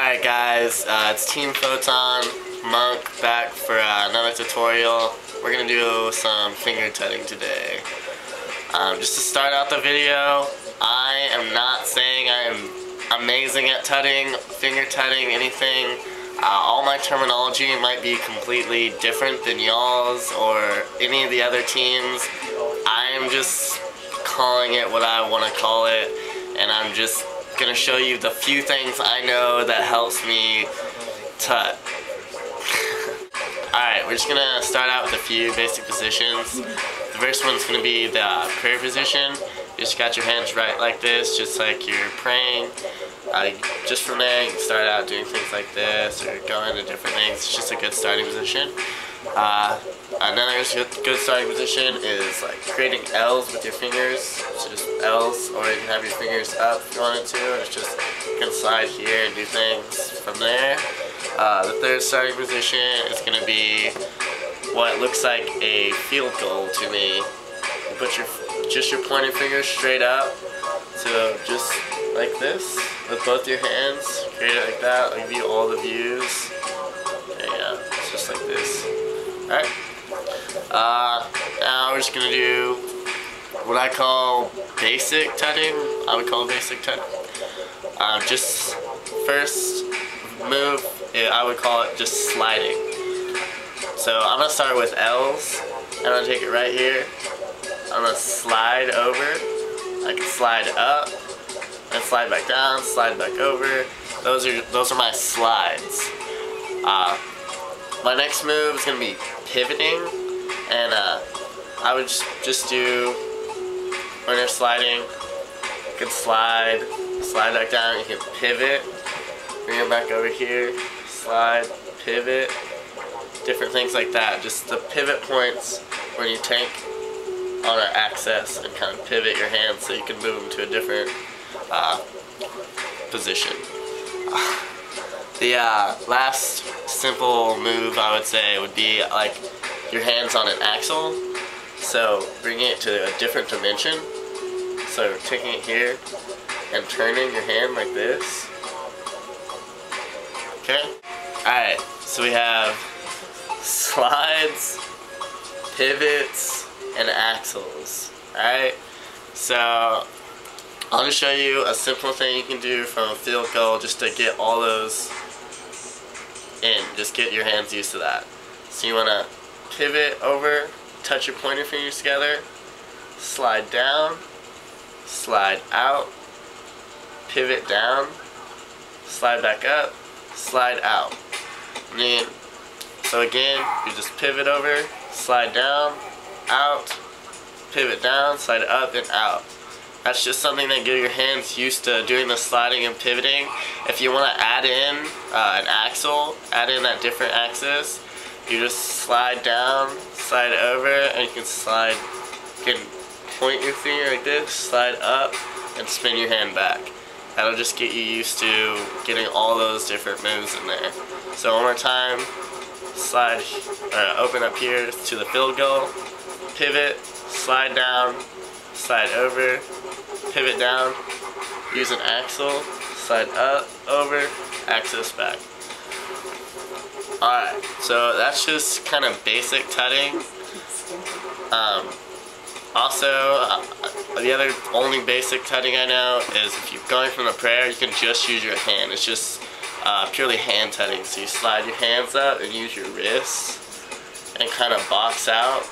Alright guys, it's Team Photon, Monk, back for another tutorial. We're going to do some finger tutting today. Just to start out the video, I am not saying I am amazing at tutting, finger tutting, anything. All my terminology might be completely different than y'all's or any of the other teams. I'm just calling it what I want to call it, and I'm just going to show you the few things I know that helps me tut. Alright, we're just going to start out with a few basic positions. The first one's going to be the prayer position. You just got your hands right like this, just like you're praying. Just from there, you can start out doing things like this or go into different things. It's just a good starting position. Another good starting position is like creating L's with your fingers. So just L's, or you can have your fingers up if you wanted to. And it's just you can slide here and do things from there. The third starting position is going to be what looks like a field goal to me. You put just your pointing finger straight up, so just like this with both your hands. Create it like that. I'll give you all the views. Okay, yeah, it's just like this. Alright. Now we're just gonna do what I call basic tutting. I would call basic tutting. Just first move, I would call it just sliding. So I'm gonna start with L's. I'm gonna take it right here. I'm gonna slide over. I can slide up and slide back down, slide back over. Those are my slides. My next move is gonna be pivoting, and I would just do when you're sliding. You can slide back down. You can pivot, bring it back over here, slide, pivot, different things like that. Just the pivot points when you take on an axis and kind of pivot your hands so you can move them to a different position. The last simple move I would say would be like your hands on an axle. So bringing it to a different dimension. So taking it here and turning your hand like this. Okay? Alright, so we have slides, pivots, and axles. Alright? So I'll just show you a simple thing you can do from a field goal just to get all those in. Just get your hands used to that. So you want to pivot over, touch your pointer fingers together, slide down, slide out, pivot down, slide back up, slide out. And then, so again, you just pivot over, slide down, out, pivot down, slide up and out. That's just something that get your hands used to doing the sliding and pivoting. If you want to add in an axle, add in that different axis, you just slide down, slide over, and you can point your finger like this, slide up, and spin your hand back. That'll just get you used to getting all those different moves in there. So one more time, slide, open up here to the field goal, pivot, slide down, slide over, pivot down, use an axle, slide up, over, axis back. Alright, so that's just kind of basic tutting. Also, the other only basic tutting I know is if you're going from the prayer, you can just use your hand. It's just purely hand tutting. So you slide your hands up and use your wrists and kind of box out.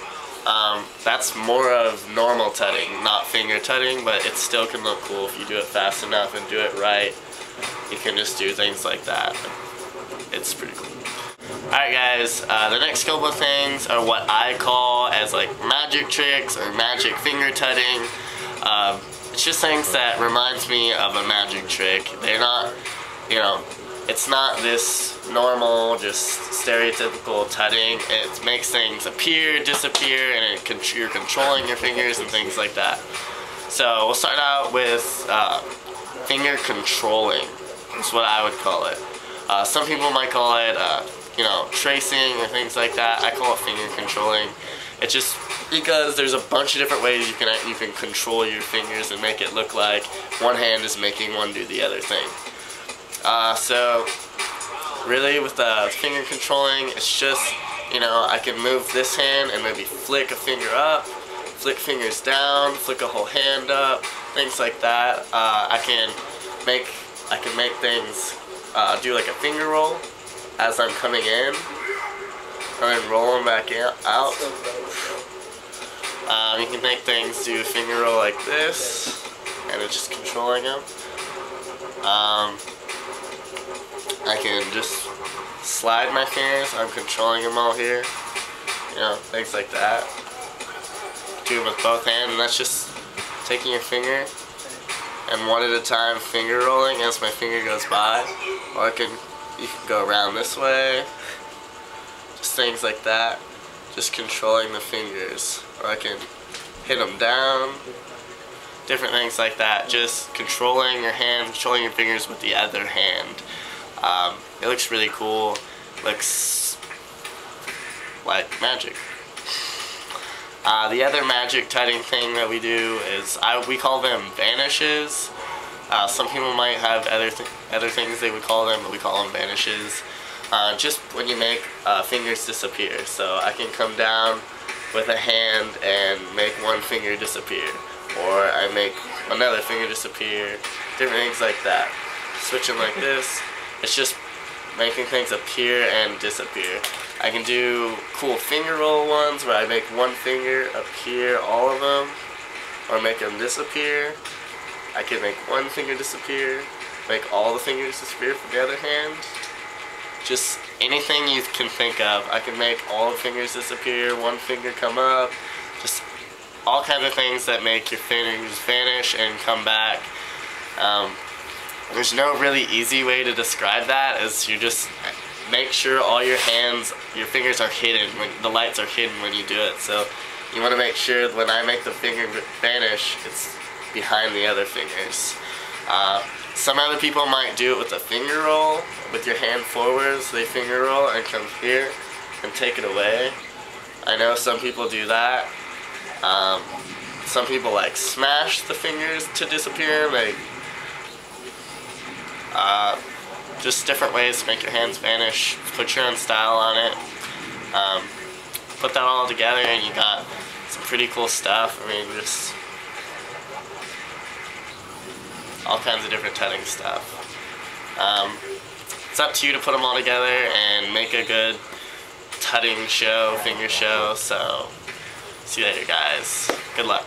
That's more of normal tutting, not finger tutting, but it still can look cool if you do it fast enough and do it right. You can just do things like that. It's pretty cool. Alright guys, the next couple of things are what I call as like magic tricks or magic finger tutting. It's just things that reminds me of a magic trick. They're not, you know, it's not this normal, just stereotypical tutting. It makes things appear, disappear, and you're controlling your fingers and things like that. So we'll start out with finger controlling. That's what I would call it. Some people might call it, you know, tracing or things like that. I call it finger controlling. It's just because there's a bunch of different ways you can control your fingers and make it look like one hand is making one do the other thing. So really with the finger controlling, it's just, you know, I can move this hand and maybe flick a finger up, flick fingers down, flick a whole hand up, things like that. I can make things, do like a finger roll as I'm coming in, and then roll them back out. You can make things do a finger roll like this, and it's just controlling them. I can just slide my fingers, I'm controlling them all here, you know, things like that. Do them with both hands, and that's just taking your finger and one at a time finger rolling as my finger goes by. Or you can go around this way, just things like that, just controlling the fingers. Or I can hit them down, different things like that, just controlling your hand, controlling your fingers with the other hand. It looks really cool, looks like magic. The other magic tutting thing that we do is, we call them vanishes. Some people might have other things they would call them, but we call them vanishes. Just when you make fingers disappear. So I can come down with a hand and make one finger disappear, or I make another finger disappear, different things like that. Switching like this, it's just making things appear and disappear. I can do cool finger roll ones where I make one finger appear, all of them, or make them disappear. I can make one finger disappear, make all the fingers disappear from the other hand. Just anything you can think of. I can make all the fingers disappear, one finger come up, just all kinds of things that make your fingers vanish and come back. There's no really easy way to describe that, as you just make sure all your fingers are hidden, when the lights are hidden when you do it. So you want to make sure when I make the finger vanish, it's behind the other fingers. Some other people might do it with a finger roll, with your hand forward, so they finger roll and come here and take it away. I know some people do that. Some people like smash the fingers to disappear, like just different ways to make your hands vanish. Put your own style on it. Put that all together and you got some pretty cool stuff. I mean, just all kinds of different tutting stuff. It's up to you to put them all together and make a good tutting show, finger show. So, see you later guys. Good luck.